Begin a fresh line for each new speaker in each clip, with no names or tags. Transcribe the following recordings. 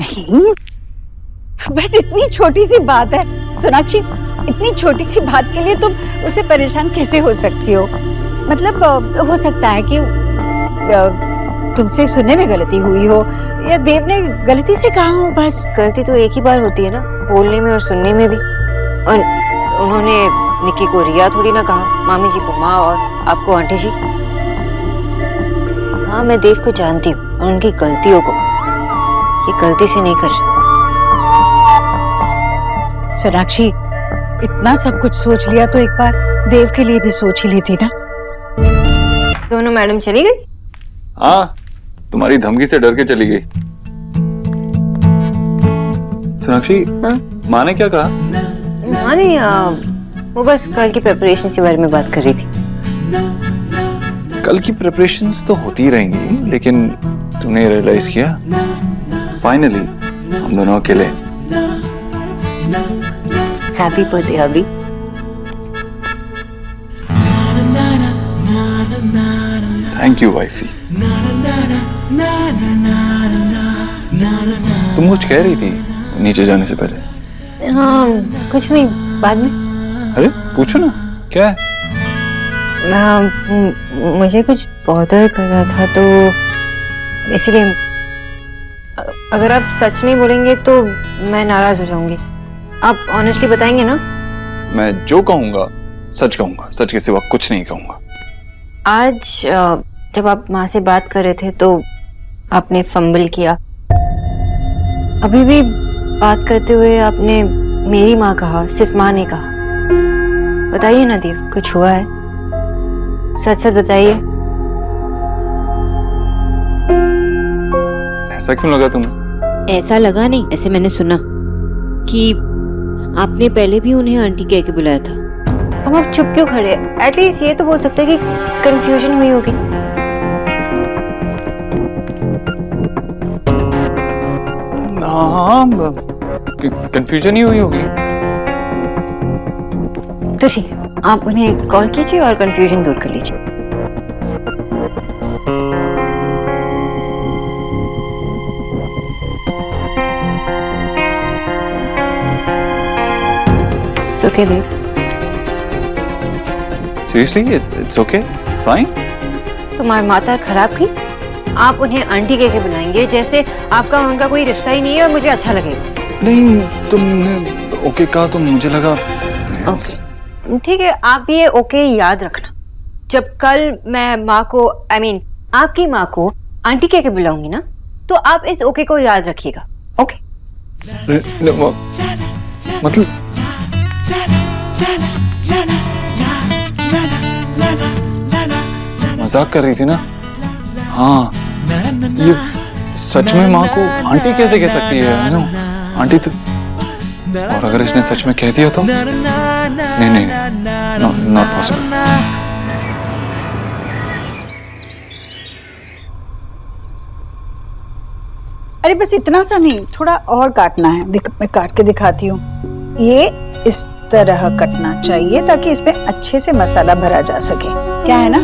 नहीं, बस इतनी छोटी सी बात है सोनाक्षी, इतनी छोटी सी बात के लिए तुम उसे परेशान कैसे हो सकती हो? मतलब हो सकता है कि तुमसे सुनने में गलती हुई हो या देव ने गलती से कहा हो। बस
गलती तो एक ही बार होती है ना, बोलने में और सुनने में भी। और उन्होंने निक्की को रिया थोड़ी ना कहा, मामी जी को माँ और आपको आंटी जी। हाँ, मैं देव को जानती हूँ और उनकी गलतियों को, ये गलती से नहीं कर रही।
सोनाक्षी, इतना सब कुछ सोच लिया तो एक बार देव के लिए भी सोच ही लेती ना।
दोनों मैडम चली गई?
हाँ, तुम्हारी धमकी से डर के चली गई। सोनाक्षी, माँ ने क्या कहा?
माँ ने वो बस कल की प्रिपरेशन के बारे में बात कर रही थी।
कल की प्रिपरेशंस तो होती ही रहेंगी, लेकिन तुमने रियलाइज किया फाइनली हम दोनों अकेले।
हैप्पी बर्थडे अभी।
Thank you wifey. तुम कुछ कह रही थी नीचे जाने से पहले?
हाँ, कुछ नहीं, बाद में।
अरे पूछो ना, क्या है?
मुझे कुछ बॉदर कर रहा था तो इसलिए अगर आप सच नहीं बोलेंगे तो मैं नाराज हो जाऊंगी। आप ऑनेस्टली बताएंगे ना?
मैं जो कहूंगा सच कहूंगा, सच के सिवा कुछ नहीं कहूंगा।
आज जब आप माँ से बात कर रहे थे तो आपने फंबल किया। अभी भी बात करते हुए आपने मेरी माँ कहा, सिर्फ माँ ने कहा। बताइए ना देव, कुछ हुआ है? सच सच बताइए।
ऐसा क्यों लगा तुम्हें?
ऐसा लगा नहीं, ऐसे मैंने सुना कि आपने पहले भी उन्हें आंटी कह के बुलाया था। हम अब चुप क्यों खड़े? एटलीस्ट ये तो बोल सकते हैं कि कंफ्यूजन हुई होगी।
हाँ, कंफ्यूजन ही हुई होगी।
तो ठीक है, आप उन्हें कॉल कीजिए और कंफ्यूजन दूर कर लीजिए। It's okay, Dev.
Seriously, it's okay, it's fine.
तुम्हारी माता खराब की, आप उन्हें आंटी कह के बुलाएंगे जैसे आपका और उनका कोई रिश्ता ही नहीं है और मुझे अच्छा लगेगा।
नहीं, तुमने ओके कहा तो मुझे लगा।
ओके, ठीक है, आप ये ओके याद रखना। जब कल मैं माँ को आपकी माँ को आंटी कह के बुलाऊंगी ना, तो आप इस ओके को याद रखिएगा। ओके?
मतलब मजाक कर रही थी ना? हाँ, ये सच में माँ को आंटी कैसे कह सकती है ना? आंटी तो, और अगर इसने सच में कह दिया तो नहीं, नॉट पॉसिबल।
अरे बस इतना सा नहीं, थोड़ा और काटना है। मैं काट के दिखाती हूँ। ये इस तरह कटना चाहिए ताकि इसमें अच्छे से मसाला भरा जा सके। क्या है ना,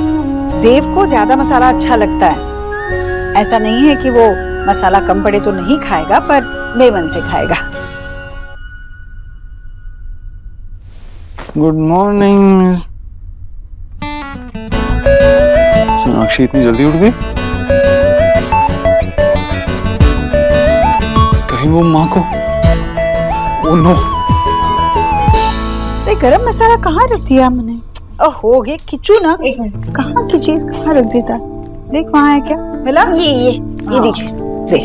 देव को ज्यादा मसाला अच्छा लगता है। ऐसा नहीं है कि वो मसाला कम पड़े तो नहीं खाएगा, पर बेमन से खाएगा।
Good morning. सोनाक्षी इतनी जल्दी उठ गई? कहीं वो माँ को, ओ नो।
गरम मसाला कहाँ रख दिया मैंने? हो गए खिंचू ना, कहाँ की चीज कहाँ रख देता? देख वहाँ है क्या? मिला? ये दीजिए, दे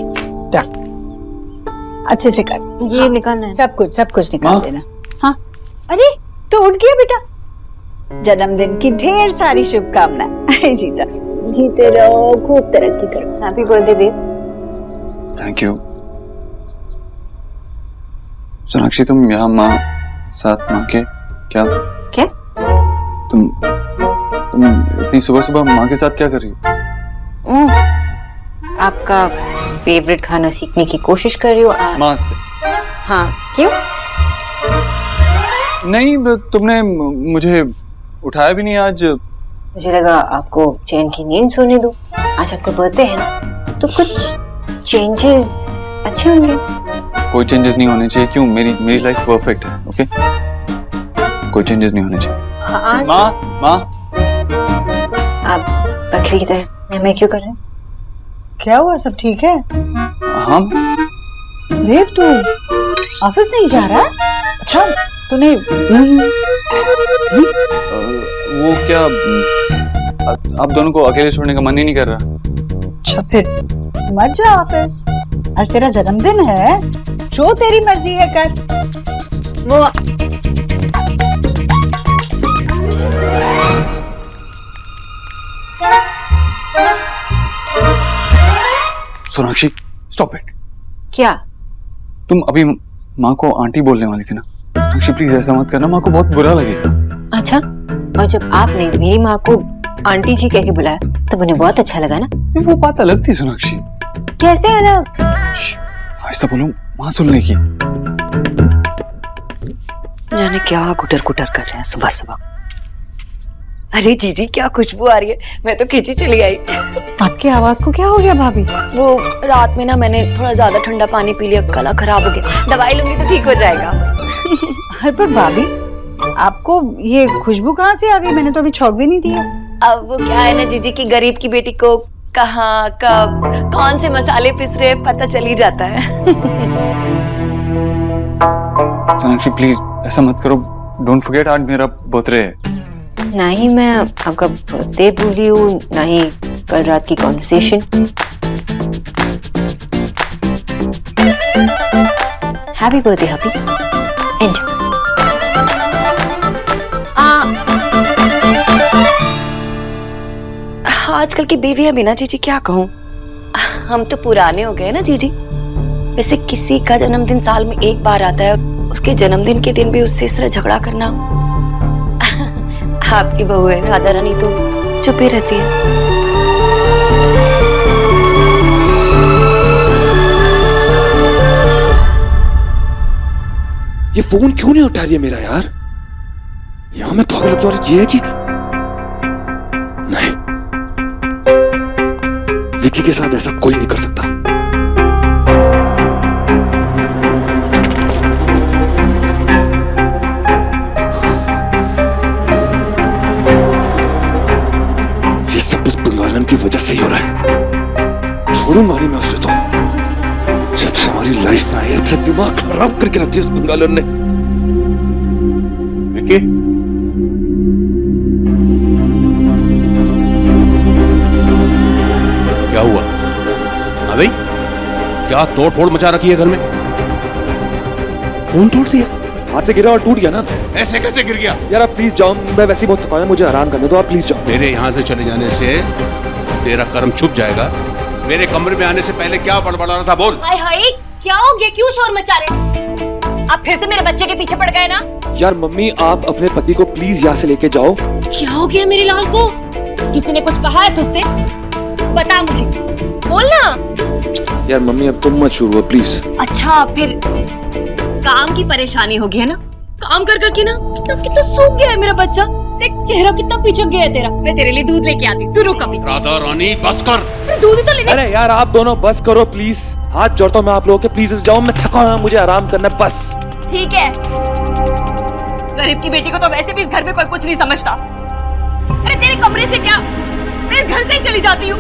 अच्छे से कर।
ये निकालना है?
सब कुछ निकाल देना। हाँ, अरे तो उठ गया बेटा। जन्मदिन की ढेर सारी शुभकामनाएं। जीते रहो, खूब तरक्की करो।
Happy birthday Dev.
Thank you. Sonakshi, तुम यहाँ माँ साथ माँ के क्या तुम इतनी सुबह सुबह माँ के साथ क्या कर रही हो?
आपका फेवरेट खाना सीखने की कोशिश कर रही हो
माँ से?
हाँ, क्यों?
नहीं, तुमने मुझे उठाया भी नहीं आज।
मुझे लगा आपको चैन की नींद सोने दो। आज आपका बर्थडे है ना, तो कुछ चेंजेस अच्छे अच्छे होंगे।
कोई चेंजेस नहीं होने चाहिए। क्यों? मेरी लाइफ परफेक्ट है। ओके, कोई चेंजेस नहीं होने चाहिए। माँ माँ,
आप बकरी की तरह मैं क्यों कर रहे हैं?
क्या हुआ? सब ठीक है?
हम
देव, तू ऑफिस नहीं जा रहा? अच्छा, तूने
वो क्या, आप दोनों को अकेले छोड़ने का मन ही नहीं कर रहा।
अच्छा, फिर मत जा ऑफिस। आज तेरा जन्मदिन है, जो तेरी मर्जी है कर।
वो
सोनाक्षी, स्टॉप इट।
क्या?
तुम अभी माँ को आंटी बोलने वाली थी ना। सोनाक्षी प्लीज ऐसा मत करना, माँ को बहुत बुरा लगेगा।
अच्छा, और जब आपने मेरी माँ को आंटी जी कह के बुलाया तब उन्हें बहुत अच्छा लगा ना?
वो बात अलग थी सोनाक्षी।
कैसे अलग?
ऐसा बोलो, माँ सुन लेगी।
जाने क्या गुटर गुटर कर रहे हैं सुबह सुबह। अरे जीजी, क्या खुशबू आ रही है, मैं तो खींची चली आई।
आपकी आवाज को क्या हो गया भाभी?
वो रात में ना मैंने थोड़ा ज्यादा ठंडा पानी पी लिया, गला खराब हो गया। दवाई लूंगी तो ठीक हो जाएगा।
अरे पर भाभी, आपको ये खुशबू कहाँ से आ गई? मैंने तो अभी छौंक भी नहीं दिया।
अब वो क्या है ना जीजी की गरीब की बेटी को कहाँ कब कौन से मसाले पिस रहे पता चल ही जाता है।
सोनाक्षी प्लीज ऐसा मत करो। डोंट फॉरगेट, आज मेरा बर्थडे है।
ना ही मैं आपका बर्थडे भूली हूँ, ना ही कल रात की conversation. Happy birthday hubby. And
आजकल की बीवी है बिना जीजी, क्या कहूँ। हम तो पुराने हो गए ना जीजी। वैसे किसी का जन्मदिन साल में एक बार आता है और उसके जन्मदिन के दिन भी उससे इस तरह झगड़ा करना। आपकी बहू है राधा रानी तो चुप ही रहती है।
ये फोन क्यों नहीं उठा रही है मेरा यार? यहां मैं पागल तो ये है कि नहीं, विकी के साथ ऐसा कोई नहीं कर सकता। ये सब उस बंगालन की वजह से ही हो रहा है। छोड़ूंगा नहीं मैं उसे तो। जब से हमारी लाइफ में आया से दिमाग खराब करके रख दिया उस बंगालन ने। विकी,
क्या हुआ? हाँ भाई, क्या तोड़ फोड़ मचा रखी है घर में?
फोन तोड़ दिया? हाथ से गिरा और टूट गया ना।
ऐसे कैसे गिर गया?
यार आप प्लीज जाओ, मैं वैसे ही बहुत थका हूं, मुझे आराम करने दो, आप प्लीज जाओ।
मेरे यहाँ से चले जाने से तेरा कर्म छुप जाएगा। मेरे कमरे में आने से पहले क्या बड़बड़ा रहा था, बोल।
हाय हाय, क्या हो गया? क्यों शोर मचा रहे? आप फिर से मेरे बच्चे के पीछे पड़ गए ना?
यार मम्मी, आप अपने पति को प्लीज यहाँ से लेके जाओ।
क्या हो गया मेरे लाल को? किसी ने कुछ कहा है तुझसे? बता मुझे, बोल ना।
यार मम्मी, अब तुम मत शुरू हो प्लीज।
अच्छा, फिर काम की परेशानी होगी है ना? काम कर करके ना कितना कितना सूख गया है मेरा बच्चा। देख चेहरा कितना पिचक गया है तेरा। मैं तेरे लिए दूध लेके आती, तू रुक अभी।
राधा रानी बस कर।
अरे दूध ही तो लेने।
अरे यार आप दोनों बस करो प्लीज, हाथ जोड़ता हूँ मैं आप लोगों के, प्लीज जाओ, मैं थका हूँ, मुझे आराम करना है बस।
ठीक है, गरीब की बेटी को तो वैसे भी इस घर में कोई कुछ नहीं समझता। अरे तेरे कमरे से क्या, मैं इस घर से ही चली जाती हूँ।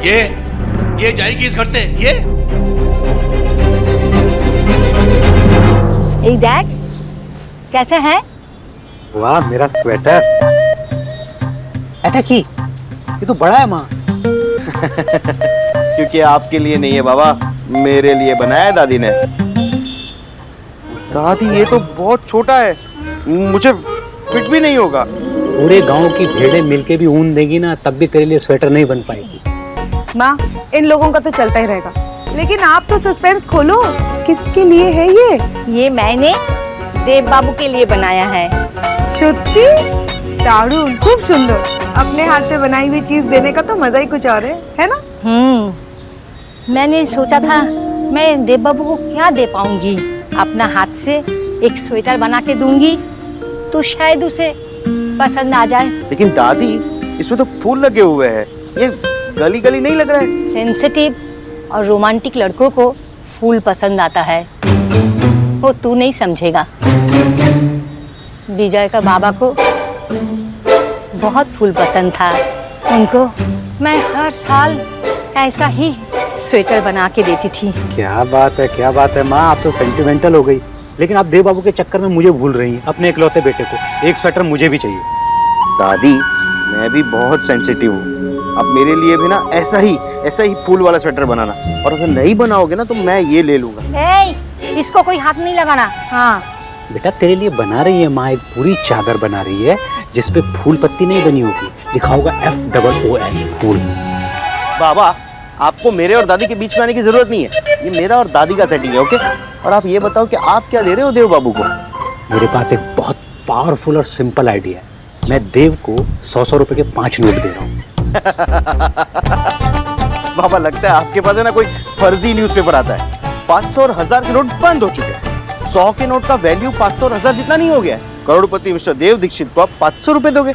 ये जाएगी इस घर से, ये
देख कैसे है?
वाह मेरा स्वेटर। ऐटा की ये तो बड़ा है माँ।
क्योंकि आपके लिए नहीं है बाबा, मेरे लिए बनाया दादी ने। दादी ये तो बहुत छोटा है, मुझे फिट भी नहीं होगा।
पूरे गांव की भेड़ें मिलके भी ऊन देगी ना तब भी तेरे लिए स्वेटर नहीं बन पाएगी।
माँ, इन लोगों का तो चलता ही रहेगा, लेकिन आप तो सस्पेंस खोलो, किसके लिए है ये? ये मैंने देव बाबू के लिए बनाया है। सत्ती दारुण, खूब सुंदर। अपने हाथ से बनाई हुई चीज देने का तो मजा ही कुछ और है ना?
मैंने सोचा था मैं देव बाबू को क्या दे पाऊंगी। अपना हाथ से एक स्वेटर बना के दूंगी तो शायद उसे पसंद आ जाए।
लेकिन दादी इसमें तो फूल लगे हुए हैं, ये गली गली नहीं लग रहा है।
सेंसिटिव और रोमांटिक लड़कों को फूल पसंद आता है। वो तू नहीं समझेगा। विजय का बाबा को बहुत फूल पसंद था। उनको मैं हर साल ऐसा ही स्वेटर बना के देती थी।
क्या बात है माँ, आप तो सेंटिमेंटल हो गई। लेकिन आप देव बाबू के चक्कर में मुझे भूल रही हैं, अपने इकलौते बेटे को। एक स्वेटर मुझे भी चाहिए।
दादी, मैं भी बहुत सेंसिटिव हूँ। अब मेरे लिए भी ना ऐसा ही फूल वाला स्वेटर बनाना, और अगर नहीं बनाओगे ना तो मैं ये ले लूंगा।
इसको कोई हाथ नहीं लगाना। हाँ
बेटा, तेरे लिए बना रही है माँ एक पूरी चादर बना रही है, जिसपे फूल पत्ती नहीं बनी होगी, लिखा होगा FOOL फूल।
बाबा, आपको मेरे और दादी के बीच में आने की जरूरत नहीं है। ये मेरा और दादी का सेटिंग है, ओके? और आप ये बताओ कि आप क्या दे रहे हो देव बाबू को?
मेरे पास एक बहुत पावरफुल और सिंपल आइडिया है। मैं देव को 100 रुपए के 5 नोट दे रहा हूँ।
बाबा, लगता है आपके पास है ना कोई फर्जी न्यूज़पेपर आता है। 500 और 1000 के नोट बंद हो चुके हैं। 100 के नोट का वैल्यू 500 और 1000 जितना नहीं हो गया है। करोड़पति मिस्टर देव दीक्षित को आप 500 रुपए दोगे?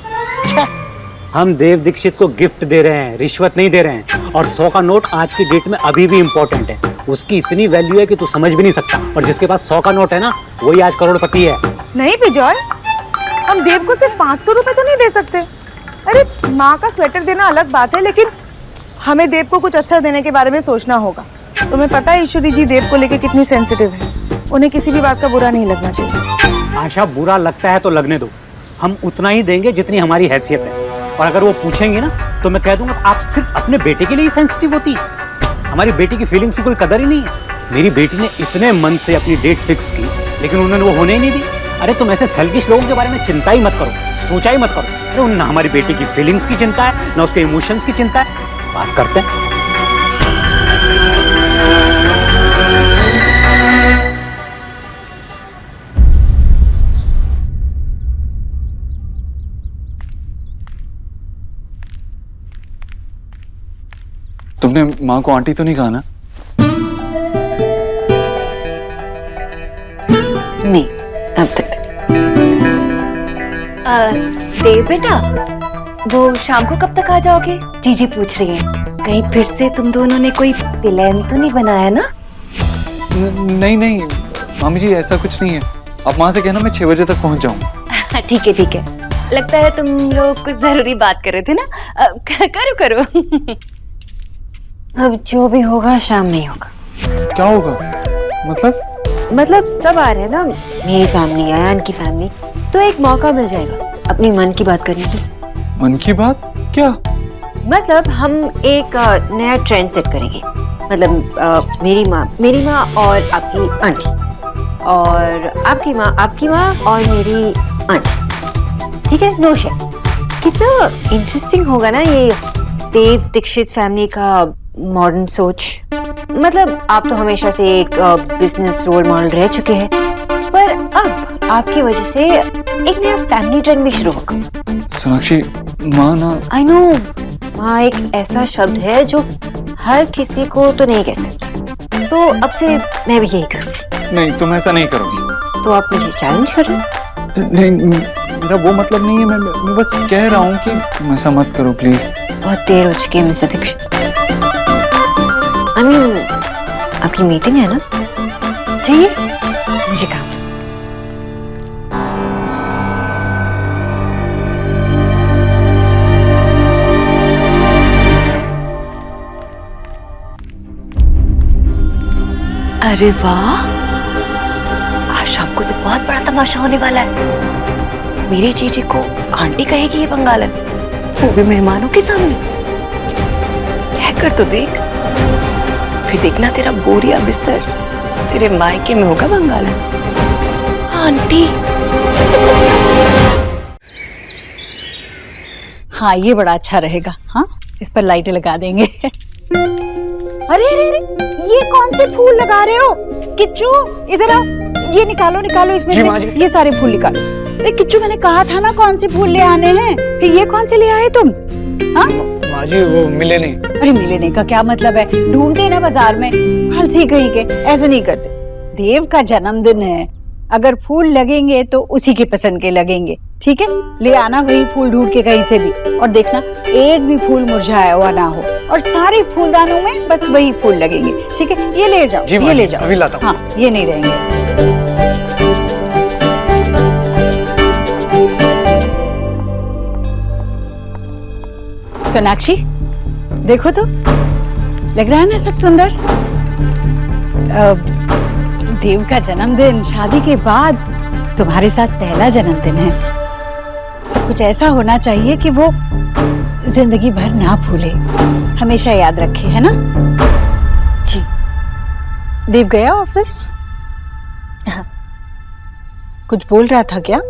हम देव दीक्षित को गिफ्ट दे रहे हैं, रिश्वत नहीं दे रहे हैं। और 100 का नोट आज की डेट में अभी भी इम्पोर्टेंट है। उसकी इतनी वैल्यू है कि तू समझ भी नहीं सकता। और जिसके पास 100 का नोट है ना, वही आज करोड़पति है।
नहीं विजय, हम देव को सिर्फ 500 रुपए तो नहीं दे सकते। अरे माँ का स्वेटर देना अलग बात है, लेकिन हमें देव को कुछ अच्छा देने के बारे में सोचना होगा। तुम्हें पता है ईश्वरी जी देव को लेके कितनी सेंसिटिव है। उन्हें किसी भी बात का बुरा नहीं लगना चाहिए।
आशा, बुरा लगता है तो लगने दो। हम उतना ही देंगे जितनी हमारी हैसियत है। और अगर वो पूछेंगे ना तो मैं कह दूंगा आप सिर्फ अपने बेटे के लिए ही सेंसिटिव होती। हमारी बेटी की फीलिंग्स की कोई कदर ही नहीं है। मेरी बेटी ने इतने मन से अपनी डेट फिक्स की, लेकिन उन्होंने वो होने ही नहीं दी। अरे तुम ऐसे सेल्फिश लोगों के बारे में चिंता ही मत करो, सोचा ही मत करो। अरे उन्हें ना हमारी बेटी की फीलिंग्स की चिंता है, ना उसके इमोशंस की चिंता है। बात करते हैं।
तुमने माँ को आंटी तो नहीं कहा ना?
नहीं, अब तक देव बेटा, वो शाम को कब तक आ जाओगे? जीजी पूछ रही है। कहीं फिर से तुम दोनों ने कोई प्लान तो नहीं बनाया ना?
नहीं मामी जी, ऐसा कुछ नहीं है। आप माँ से कहना मैं 6 बजे तक पहुँच जाऊँ।
ठीक है। लगता है तुम लोग कुछ जरूरी बात कर रहे थे ना। करो।
अब जो भी होगा शाम में ही होगा।
क्या होगा? मतलब
सब आ रहे हैं ना, मेरी फैमिली, अयान की फैमिली, तो एक मौका मिल जाएगा अपनी मन की बात करने की।
मन की बात? क्या?
मतलब हम एक नया ट्रेंड सेट करेंगे। मतलब मेरी माँ और आपकी आंटी, और आपकी माँ और मेरी आंटी। ठीक है, नो शेयर। कितना इंटरेस्टिंग होगा ना ये देव दीक्षित फैमिली का मॉडर्न सोच। मतलब आप तो हमेशा से एक बिजनेस रोल मॉडल रह चुके हैं, पर अब आपकी वजह से एक नया फैमिली ट्रेंड भी शुरू होगा।
सोनाक्षी, माँ ना।
आई नो, माँ एक ऐसा शब्द है जो हर किसी को तो नहीं कह सकता। तो अब से मैं भी यही करूँगी।
नहीं, तुम ऐसा नहीं करोगी।
तो आप मुझे चैलेंज कर रहे हो?
नहीं, मेरा वो मतलब नहीं है। मैं बस कह रहा हूँ कि तुम ऐसा मत करो प्लीज।
बहुत देर हो चुकी है मिस्टर दीक्षित। आपकी मीटिंग है ना? चाहिए मुझे काम।
अरे वाह, आज शाम को तो बहुत बड़ा तमाशा होने वाला है। मेरी जीजी को आंटी कहेगी ये बंगालन, वो भी मेहमानों के सामने। कह कर तो देख, फिर देखना तेरा बोरिया बिस्तर तेरे मायके में होगा बंगालन। आंटी।
हाँ, ये बड़ा अच्छा रहेगा। हाँ, इस पर लाइटें लगा देंगे। अरे ये कौन से फूल लगा रहे हो? किच्चू, इधर आओ। ये निकालो इसमें से ये सारे फूल निकालो। अरे किच्चू, मैंने कहा था ना कौन से फूल ले आने हैं, फिर ये कौन से ले आए तुम? हाँ
माँ जी, वो मिले नहीं।
अरे मिले नहीं का क्या मतलब है? ढूंढते ना बाजार में। हंसी कहीं के, ऐसे नहीं करते। देव का जन्मदिन है, अगर फूल लगेंगे तो उसी के पसंद के लगेंगे। ठीक है, ले आना वही फूल ढूंढ के कहीं से भी, और देखना एक भी फूल मुरझाया हुआ ना हो, और सारे फूलदानों में बस वही फूल लगेंगे। ठीक है, ये ले जाओ, ये ले जाओ,
अभी लाता हूँ।
हाँ, ये नहीं रहेंगे। सोनाक्षी, देखो तो, लग रहा है ना सब सुंदर। देव का जन्मदिन, शादी के बाद तुम्हारे साथ पहला जन्मदिन है। सब कुछ ऐसा होना चाहिए कि वो जिंदगी भर ना भूले, हमेशा याद रखे, है ना?
जी।
देव गया ऑफिस?
हाँ।
कुछ बोल रहा था क्या?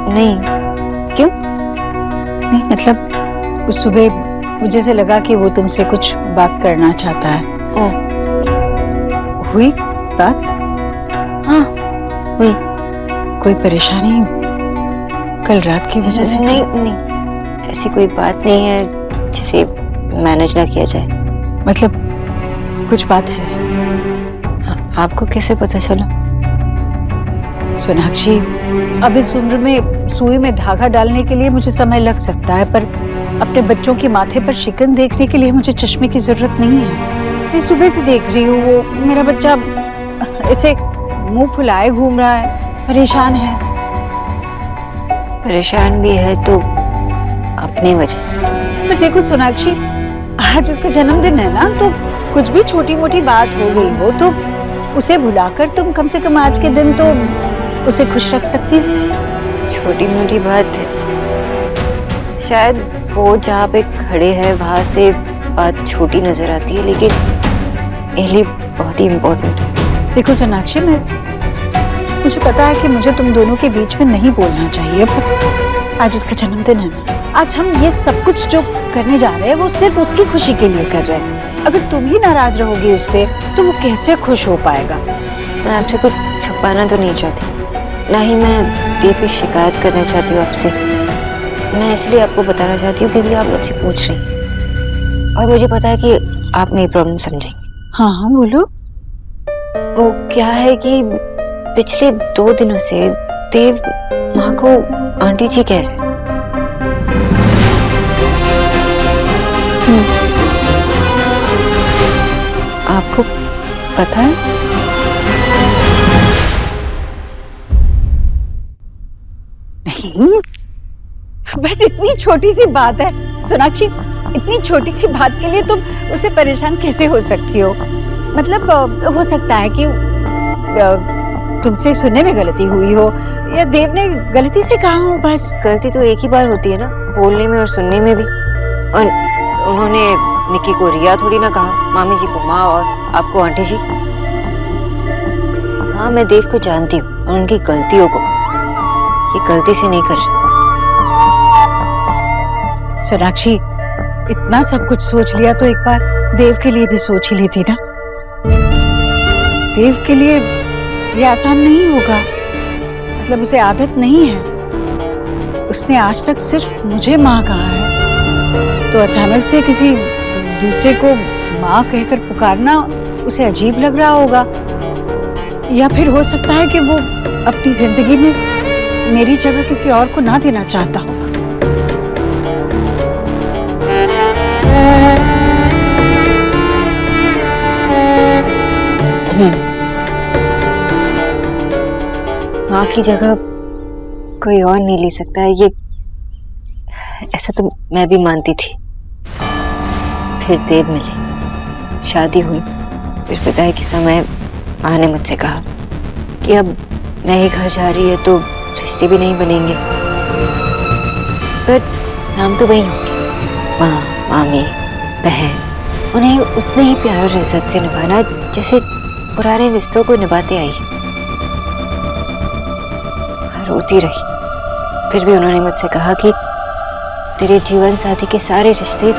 नहीं, क्यों?
नहीं, मतलब उस सुबह मुझे से लगा कि वो तुमसे कुछ बात करना चाहता है।
ओह,
हुई बात?
हाँ, हुई।
कोई परेशानी कल रात की वजह से?
नहीं नहीं, ऐसी कोई बात नहीं है जिसे मैनेज ना किया जाए।
मतलब कुछ बात है?
आपको कैसे पता चला?
सोनाक्षी, अब इस उम्र में सुई में धागा डालने के लिए मुझे समय लग सकता है, पर अपने बच्चों के माथे पर शिकन देखने के लिए मुझे चश्मे की जरूरत नहीं है। मैं सुबह से देख रही हूँ, वो मेरा बच्चा ऐसे मुंह फुलाए घूम रहा है, परेशान है।
परेशान भी है तो अपनी वजह से।
पर देखो सोनाक्षी, आज उसका जन्मदिन है ना, तो कुछ भी छोटी मोटी बात हो गई हो तो उसे भुलाकर तुम कम से कम आज के दिन तो उसे खुश रख सकती हो।
छोटी मोटी बात है, शायद वो जहाँ पे खड़े हैं वहां से बात छोटी नजर आती है, लेकिन मेरे लिए बहुत ही इम्पोर्टेंट है।
देखो सोनाक्षी, मुझे पता है कि मुझे तुम दोनों के बीच में नहीं बोलना चाहिए, पर आज इसका जन्मदिन है ना, आज हम ये सब कुछ जो करने जा रहे हैं वो सिर्फ उसकी खुशी के लिए कर रहे हैं। अगर तुम ही नाराज रहोगी उससे तो वो कैसे खुश हो पाएगा?
मैं आपसे कुछ छुपाना तो नहीं चाहती, ना ही मैं देव की शिकायत करना चाहती हूँ आपसे। मैं इसलिए आपको बताना चाहती हूँ क्योंकि आप मुझसे पूछ रही हैं और मुझे पता है कि आप मेरी प्रॉब्लम समझेंगे।
हाँ हाँ, बोलो।
वो क्या है कि पिछले 2 दिनों से देव माँ को आंटी जी कह रहे हैं। आपको पता है?
नहीं, बस इतनी छोटी सी बात है सोनाक्षी, इतनी छोटी सी बात के लिए तुम उसे परेशान कैसे हो सकती हो? मतलब हो सकता है कि तुमसे सुनने में गलती हुई हो या देव ने गलती से कहा हो। बस
गलती तो एक ही बार होती है ना, बोलने में और सुनने में भी। और उन्होंने निक्की को रिया थोड़ी ना कहा, मामी जी को माँ और आपको आंटी जी। हाँ, मैं देव को जानती हूँ और उनकी गलतियों को, ये गलती से नहीं कर रही।
सोनाक्षी, इतना सब कुछ सोच लिया तो एक बार देव के लिए भी सोच ही लेती ना। देव के लिए ये आसान नहीं होगा, मतलब उसे आदत नहीं है। उसने आज तक सिर्फ मुझे माँ कहा है, तो अचानक से किसी दूसरे को माँ कहकर पुकारना उसे अजीब लग रहा होगा, या फिर हो सकता है कि वो अपनी जिंदगी में मेरी जगह किसी और को ना देना चाहता हो।
माँ की जगह कोई और नहीं ले सकता है, ये ऐसा तो मैं भी मानती थी। फिर देव मिले, शादी हुई, फिर पिताई के समय माँ ने मुझसे कहा कि अब नए घर जा रही है तो रिश्ते भी नहीं बनेंगे, पर नाम तो वही होंगे, माँ, मामी, बहन। उन्हें उतने ही प्यार और इज्जत से निभाना जैसे पुराने रिश्तों को निभाते आई। रोती रही, फिर भी उन्होंने मुझसे कहा कि तेरे जीवन साथी के सारे रिश्ते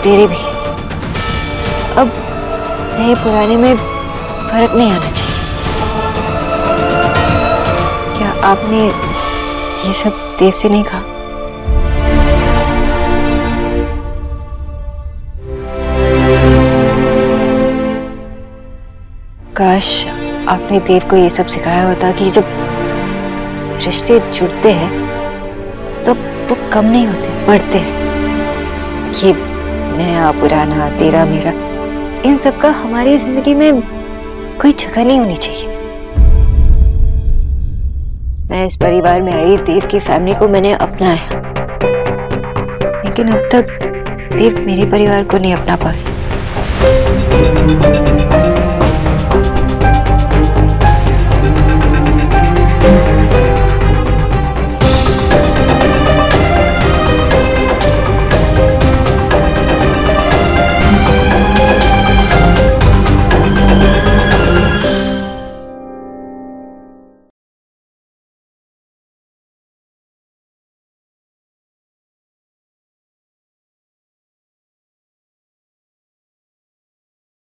तेरे भी हैं। अब नए पुराने में फर्क नहीं आना चाहिए। क्या आपने ये सब देव से नहीं कहा? काश आपने देव को ये सब सिखाया होता कि जब रिश्ते जुड़ते हैं तो वो कम नहीं होते, बढ़ते हैं। ये नया पुराना तेरा मेरा इन सब का हमारी जिंदगी में कोई जगह नहीं होनी चाहिए। मैं इस परिवार में आई देव की फैमिली को मैंने अपनाया, लेकिन अब तक देव मेरे परिवार को नहीं अपना पाए।